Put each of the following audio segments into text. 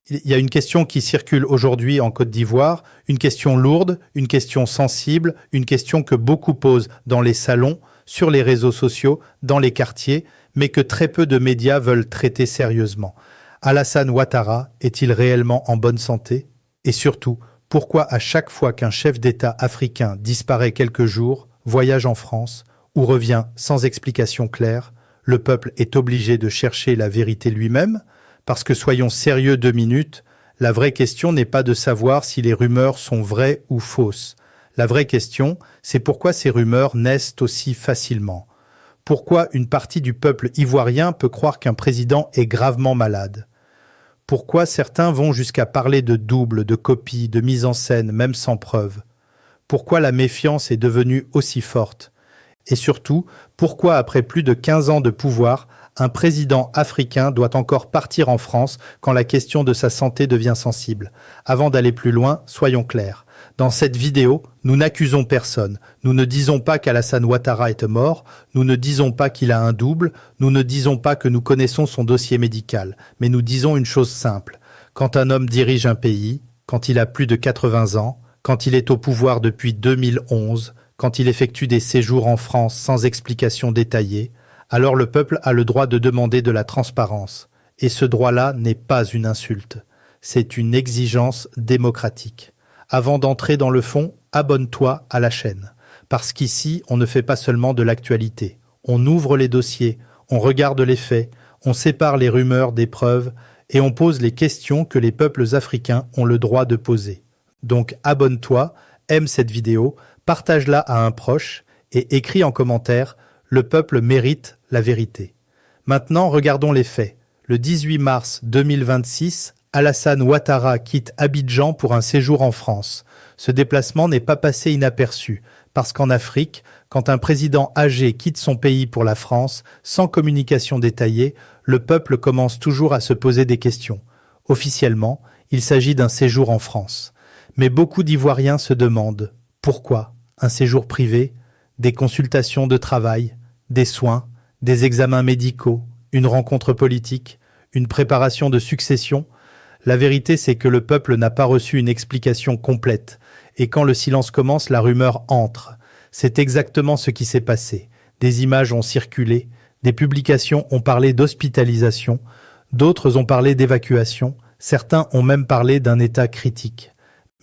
Il y a une question qui circule aujourd'hui en Côte d'Ivoire, une question lourde, une question sensible, une question que beaucoup posent dans les salons, sur les réseaux sociaux, dans les quartiers, mais que très peu de médias veulent traiter sérieusement. Alassane Ouattara est-il réellement en bonne santé? Et surtout, pourquoi à chaque fois qu'un chef d'État africain disparaît quelques jours, voyage en France ou revient sans explication claire, le peuple est obligé de chercher la vérité lui-même? Parce que soyons sérieux 2 minutes, la vraie question n'est pas de savoir si les rumeurs sont vraies ou fausses. La vraie question, c'est pourquoi ces rumeurs naissent aussi facilement. Pourquoi une partie du peuple ivoirien peut croire qu'un président est gravement malade? Pourquoi certains vont jusqu'à parler de double, de copie, de mise en scène, même sans preuve? Pourquoi la méfiance est devenue aussi forte? Et surtout, pourquoi après plus de 15 ans de pouvoir, un président africain doit encore partir en France quand la question de sa santé devient sensible? Avant d'aller plus loin, soyons clairs. Dans cette vidéo, nous n'accusons personne. Nous ne disons pas qu'Alassane Ouattara est mort, nous ne disons pas qu'il a un double, nous ne disons pas que nous connaissons son dossier médical, mais nous disons une chose simple. Quand un homme dirige un pays, quand il a plus de 80 ans, quand il est au pouvoir depuis 2011, quand il effectue des séjours en France sans explication détaillée, alors le peuple a le droit de demander de la transparence. Et ce droit-là n'est pas une insulte. C'est une exigence démocratique. Avant d'entrer dans le fond, abonne-toi à la chaîne. Parce qu'ici, on ne fait pas seulement de l'actualité. On ouvre les dossiers, on regarde les faits, on sépare les rumeurs des preuves et on pose les questions que les peuples africains ont le droit de poser. Donc abonne-toi, aime cette vidéo, partage-la à un proche et écris en commentaire « Le peuple mérite la vérité ». Maintenant, regardons les faits. Le 18 mars 2026, Alassane Ouattara quitte Abidjan pour un séjour en France. Ce déplacement n'est pas passé inaperçu, parce qu'en Afrique, quand un président âgé quitte son pays pour la France, sans communication détaillée, le peuple commence toujours à se poser des questions. Officiellement, il s'agit d'un séjour en France. Mais beaucoup d'Ivoiriens se demandent « Pourquoi ? Un séjour privé ? Des consultations de travail ? Des soins ? Des examens médicaux ? Une rencontre politique ? Une préparation de succession ? » La vérité, c'est que le peuple n'a pas reçu une explication complète. Et quand le silence commence, la rumeur entre. C'est exactement ce qui s'est passé. Des images ont circulé, des publications ont parlé d'hospitalisation, d'autres ont parlé d'évacuation, certains ont même parlé d'un état critique.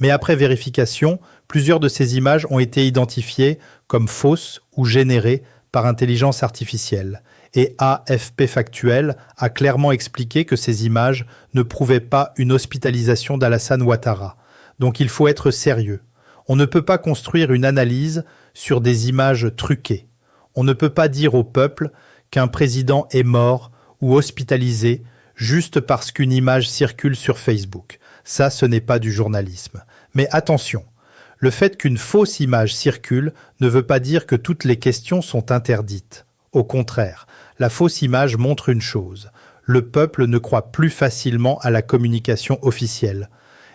Mais après vérification, plusieurs de ces images ont été identifiées comme fausses ou générées par intelligence artificielle. Et AFP Factuel a clairement expliqué que ces images ne prouvaient pas une hospitalisation d'Alassane Ouattara. Donc il faut être sérieux. On ne peut pas construire une analyse sur des images truquées. On ne peut pas dire au peuple qu'un président est mort ou hospitalisé juste parce qu'une image circule sur Facebook. Ça, ce n'est pas du journalisme. Mais attention, le fait qu'une fausse image circule ne veut pas dire que toutes les questions sont interdites. Au contraire, la fausse image montre une chose. Le peuple ne croit plus facilement à la communication officielle.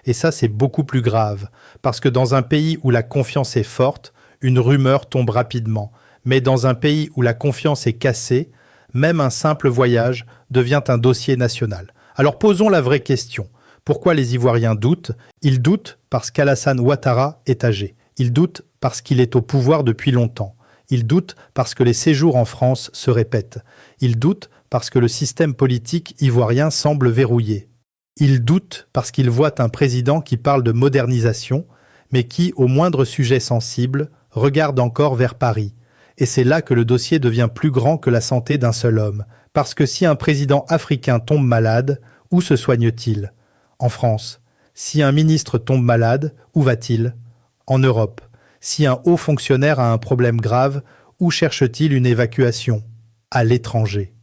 Et ça, c'est beaucoup plus grave, parce que dans un pays où la confiance est forte, une rumeur tombe rapidement. Mais dans un pays où la confiance est cassée, même un simple voyage devient un dossier national. Alors posons la vraie question. Pourquoi les Ivoiriens doutent? Ils doutent parce qu'Alassane Ouattara est âgé. Ils doutent parce qu'il est au pouvoir depuis longtemps. Ils doutent parce que les séjours en France se répètent. Ils doutent parce que le système politique ivoirien semble verrouillé. Ils doutent parce qu'ils voient un président qui parle de modernisation, mais qui, au moindre sujet sensible, regarde encore vers Paris. Et c'est là que le dossier devient plus grand que la santé d'un seul homme. Parce que si un président africain tombe malade, où se soigne-t-il? En France. Si un ministre tombe malade, où va-t-il? En Europe. Si un haut fonctionnaire a un problème grave, où cherche-t-il une évacuation? À l'étranger.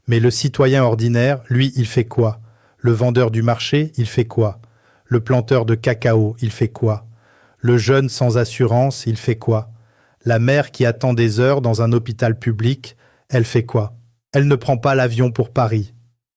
Mais le citoyen ordinaire, lui, il fait quoi? Le vendeur du marché, il fait quoi? Le planteur de cacao, il fait quoi? Le jeune sans assurance, il fait quoi? La mère qui attend des heures dans un hôpital public, elle fait quoi? Elle ne prend pas l'avion pour Paris.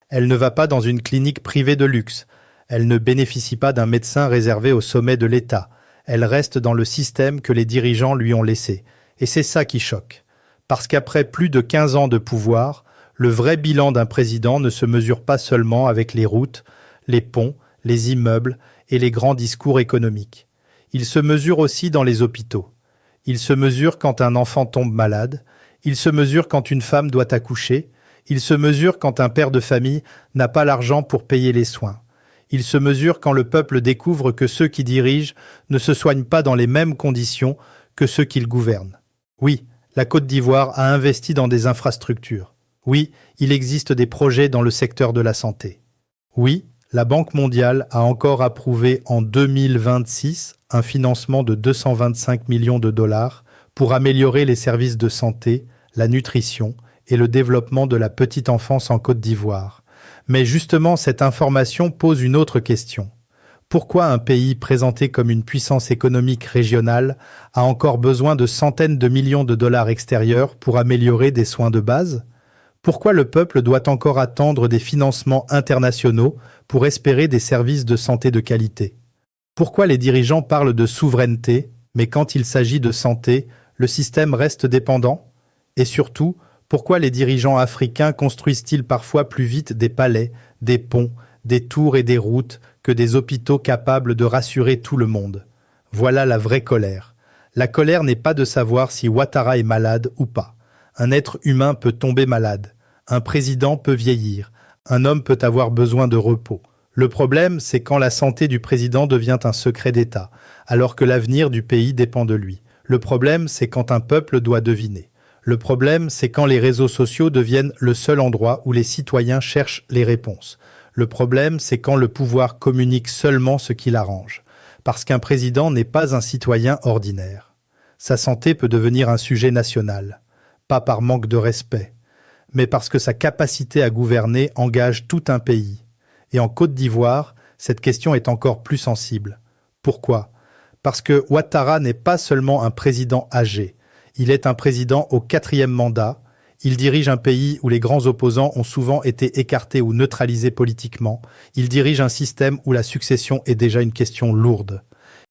Elle ne va pas dans une clinique privée de luxe. Elle ne bénéficie pas d'un médecin réservé au sommet de l'État. Elle reste dans le système que les dirigeants lui ont laissé. Et c'est ça qui choque. Parce qu'après plus de 15 ans de pouvoir, le vrai bilan d'un président ne se mesure pas seulement avec les routes, les ponts, les immeubles et les grands discours économiques. Il se mesure aussi dans les hôpitaux. Il se mesure quand un enfant tombe malade. Il se mesure quand une femme doit accoucher. Il se mesure quand un père de famille n'a pas l'argent pour payer les soins. Il se mesure quand le peuple découvre que ceux qui dirigent ne se soignent pas dans les mêmes conditions que ceux qu'ils gouvernent. Oui, la Côte d'Ivoire a investi dans des infrastructures. Oui, il existe des projets dans le secteur de la santé. Oui, la Banque mondiale a encore approuvé en 2026 un financement de 225 millions de dollars pour améliorer les services de santé, la nutrition et le développement de la petite enfance en Côte d'Ivoire. Mais justement, cette information pose une autre question. Pourquoi un pays présenté comme une puissance économique régionale a encore besoin de centaines de millions de dollars extérieurs pour améliorer des soins de base ? Pourquoi le peuple doit encore attendre des financements internationaux pour espérer des services de santé de qualité ? Pourquoi les dirigeants parlent de souveraineté, mais quand il s'agit de santé, le système reste dépendant ? Et surtout, pourquoi les dirigeants africains construisent-ils parfois plus vite des palais, des ponts, des tours et des routes que des hôpitaux capables de rassurer tout le monde ? Voilà la vraie colère. La colère n'est pas de savoir si Ouattara est malade ou pas. Un être humain peut tomber malade. Un président peut vieillir. Un homme peut avoir besoin de repos. Le problème, c'est quand la santé du président devient un secret d'État, alors que l'avenir du pays dépend de lui. Le problème, c'est quand un peuple doit deviner. Le problème, c'est quand les réseaux sociaux deviennent le seul endroit où les citoyens cherchent les réponses. Le problème, c'est quand le pouvoir communique seulement ce qui l'arrange. Parce qu'un président n'est pas un citoyen ordinaire. Sa santé peut devenir un sujet national. Pas par manque de respect, mais parce que sa capacité à gouverner engage tout un pays. Et en Côte d'Ivoire, cette question est encore plus sensible. Pourquoi ? Parce que Ouattara n'est pas seulement un président âgé. Il est un président au 4e mandat. Il dirige un pays où les grands opposants ont souvent été écartés ou neutralisés politiquement. Il dirige un système où la succession est déjà une question lourde.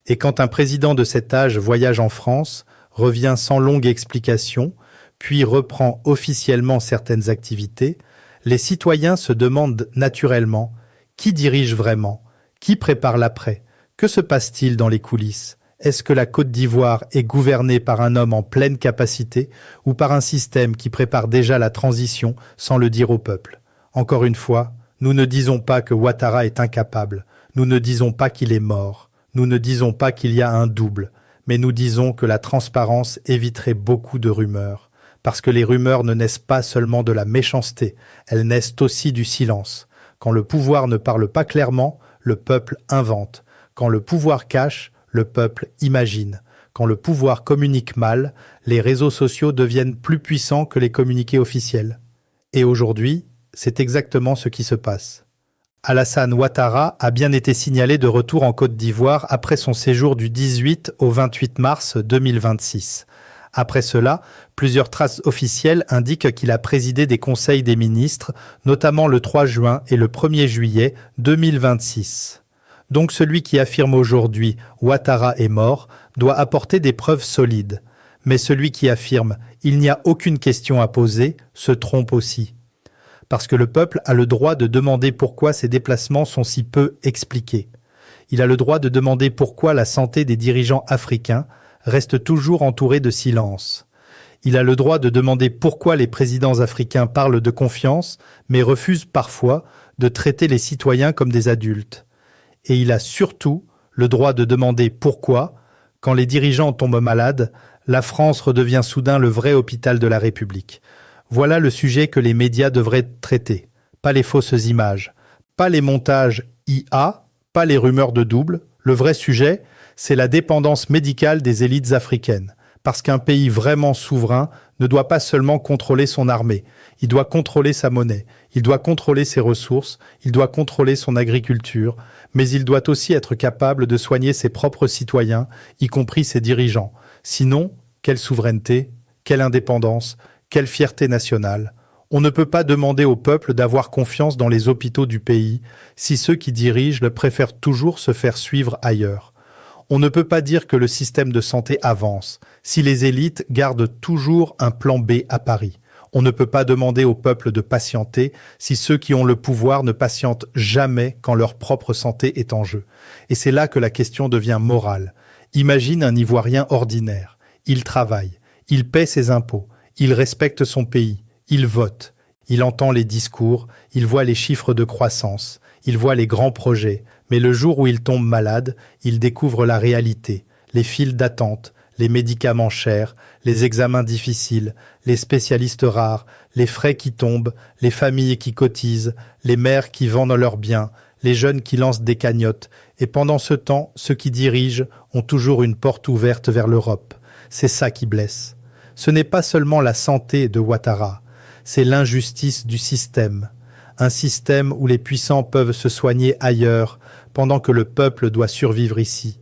Et quand un président de cet âge voyage en France, revient sans longue explication, puis reprend officiellement certaines activités, les citoyens se demandent naturellement qui dirige vraiment, qui prépare l'après, que se passe-t-il dans les coulisses ? Est-ce que la Côte d'Ivoire est gouvernée par un homme en pleine capacité ou par un système qui prépare déjà la transition sans le dire au peuple ? Encore une fois, nous ne disons pas que Ouattara est incapable, nous ne disons pas qu'il est mort, nous ne disons pas qu'il y a un double, mais nous disons que la transparence éviterait beaucoup de rumeurs. Parce que les rumeurs ne naissent pas seulement de la méchanceté, elles naissent aussi du silence. Quand le pouvoir ne parle pas clairement, le peuple invente. Quand le pouvoir cache, le peuple imagine. Quand le pouvoir communique mal, les réseaux sociaux deviennent plus puissants que les communiqués officiels. Et aujourd'hui, c'est exactement ce qui se passe. Alassane Ouattara a bien été signalé de retour en Côte d'Ivoire après son séjour du 18 au 28 mars 2026. Après cela, plusieurs traces officielles indiquent qu'il a présidé des conseils des ministres, notamment le 3 juin et le 1er juillet 2026. Donc celui qui affirme aujourd'hui « Ouattara est mort » doit apporter des preuves solides. Mais celui qui affirme « il n'y a aucune question à poser » se trompe aussi. Parce que le peuple a le droit de demander pourquoi ces déplacements sont si peu expliqués. Il a le droit de demander pourquoi la santé des dirigeants africains reste toujours entourée de silence. Il a le droit de demander pourquoi les présidents africains parlent de confiance, mais refusent parfois de traiter les citoyens comme des adultes. Et il a surtout le droit de demander pourquoi, quand les dirigeants tombent malades, la France redevient soudain le vrai hôpital de la République. Voilà le sujet que les médias devraient traiter, pas les fausses images, pas les montages IA, pas les rumeurs de double. Le vrai sujet, c'est la dépendance médicale des élites africaines. Parce qu'un pays vraiment souverain ne doit pas seulement contrôler son armée, il doit contrôler sa monnaie, il doit contrôler ses ressources, il doit contrôler son agriculture, mais il doit aussi être capable de soigner ses propres citoyens, y compris ses dirigeants. Sinon, quelle souveraineté, quelle indépendance, quelle fierté nationale. On ne peut pas demander au peuple d'avoir confiance dans les hôpitaux du pays si ceux qui dirigent le préfèrent toujours se faire suivre ailleurs. On ne peut pas dire que le système de santé avance si les élites gardent toujours un plan B à Paris. On ne peut pas demander au peuple de patienter si ceux qui ont le pouvoir ne patientent jamais quand leur propre santé est en jeu. Et c'est là que la question devient morale. Imagine un Ivoirien ordinaire. Il travaille, il paie ses impôts, il respecte son pays, il vote, il entend les discours, il voit les chiffres de croissance, il voit les grands projets, mais le jour où il tombe malade, il découvre la réalité, les files d'attente, les médicaments chers, les examens difficiles, les spécialistes rares, les frais qui tombent, les familles qui cotisent, les mères qui vendent leurs biens, les jeunes qui lancent des cagnottes, et pendant ce temps, ceux qui dirigent ont toujours une porte ouverte vers l'Europe. C'est ça qui blesse. Ce n'est pas seulement la santé de Ouattara, c'est l'injustice du système. Un système où les puissants peuvent se soigner ailleurs, pendant que le peuple doit survivre ici.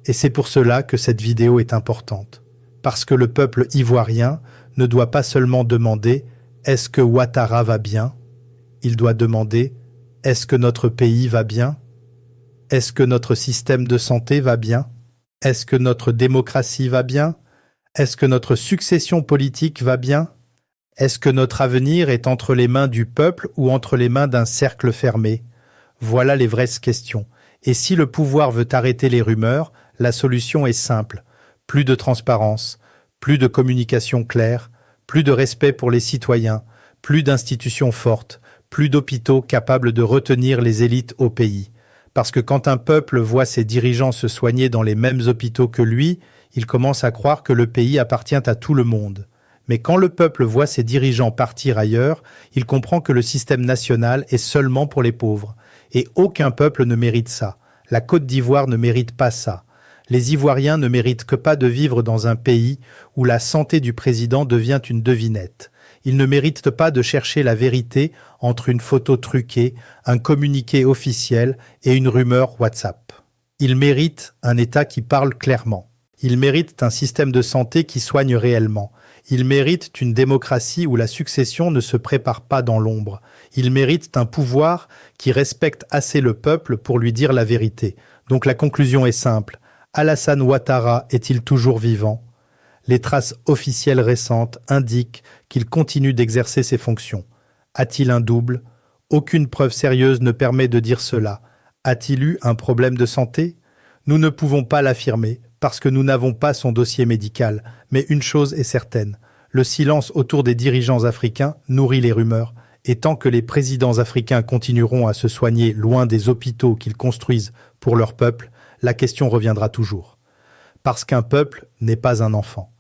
Et c'est pour cela que cette vidéo est importante. Parce que le peuple ivoirien ne doit pas seulement demander « Est-ce que Ouattara va bien ?», il doit demander « Est-ce que notre pays va bien ? Est-ce que notre système de santé va bien ? Est-ce que notre démocratie va bien ? Est-ce que notre succession politique va bien ? Est-ce que notre avenir est entre les mains du peuple ou entre les mains d'un cercle fermé ? Voilà les vraies questions. Et si le pouvoir veut arrêter les rumeurs, la solution est simple. Plus de transparence, plus de communication claire, plus de respect pour les citoyens, plus d'institutions fortes, plus d'hôpitaux capables de retenir les élites au pays. Parce que quand un peuple voit ses dirigeants se soigner dans les mêmes hôpitaux que lui, il commence à croire que le pays appartient à tout le monde. Mais quand le peuple voit ses dirigeants partir ailleurs, il comprend que le système national est seulement pour les pauvres. Et aucun peuple ne mérite ça. La Côte d'Ivoire ne mérite pas ça. Les Ivoiriens ne méritent que pas de vivre dans un pays où la santé du président devient une devinette. Ils ne méritent pas de chercher la vérité entre une photo truquée, un communiqué officiel et une rumeur WhatsApp. Ils méritent un État qui parle clairement. Ils méritent un système de santé qui soigne réellement. Ils méritent une démocratie où la succession ne se prépare pas dans l'ombre. Ils méritent un pouvoir qui respecte assez le peuple pour lui dire la vérité. Donc la conclusion est simple. Alassane Ouattara est-il toujours vivant ? Les traces officielles récentes indiquent qu'il continue d'exercer ses fonctions. A-t-il un double ? Aucune preuve sérieuse ne permet de dire cela. A-t-il eu un problème de santé ? Nous ne pouvons pas l'affirmer parce que nous n'avons pas son dossier médical. Mais une chose est certaine, le silence autour des dirigeants africains nourrit les rumeurs. Et tant que les présidents africains continueront à se soigner loin des hôpitaux qu'ils construisent pour leur peuple, la question reviendra toujours. Parce qu'un peuple n'est pas un enfant.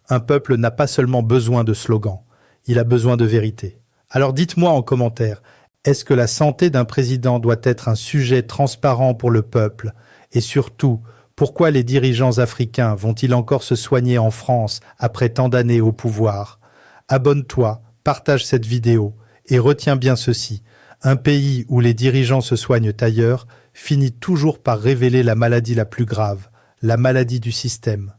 Un peuple n'a pas seulement besoin de slogans, il a besoin de vérité. Alors dites-moi en commentaire, est-ce que la santé d'un président doit être un sujet transparent pour le peuple ? Et surtout, pourquoi les dirigeants africains vont-ils encore se soigner en France après tant d'années au pouvoir ? Abonne-toi, partage cette vidéo et retiens bien ceci. Un pays où les dirigeants se soignent ailleurs finit toujours par révéler la maladie la plus grave, la maladie du système.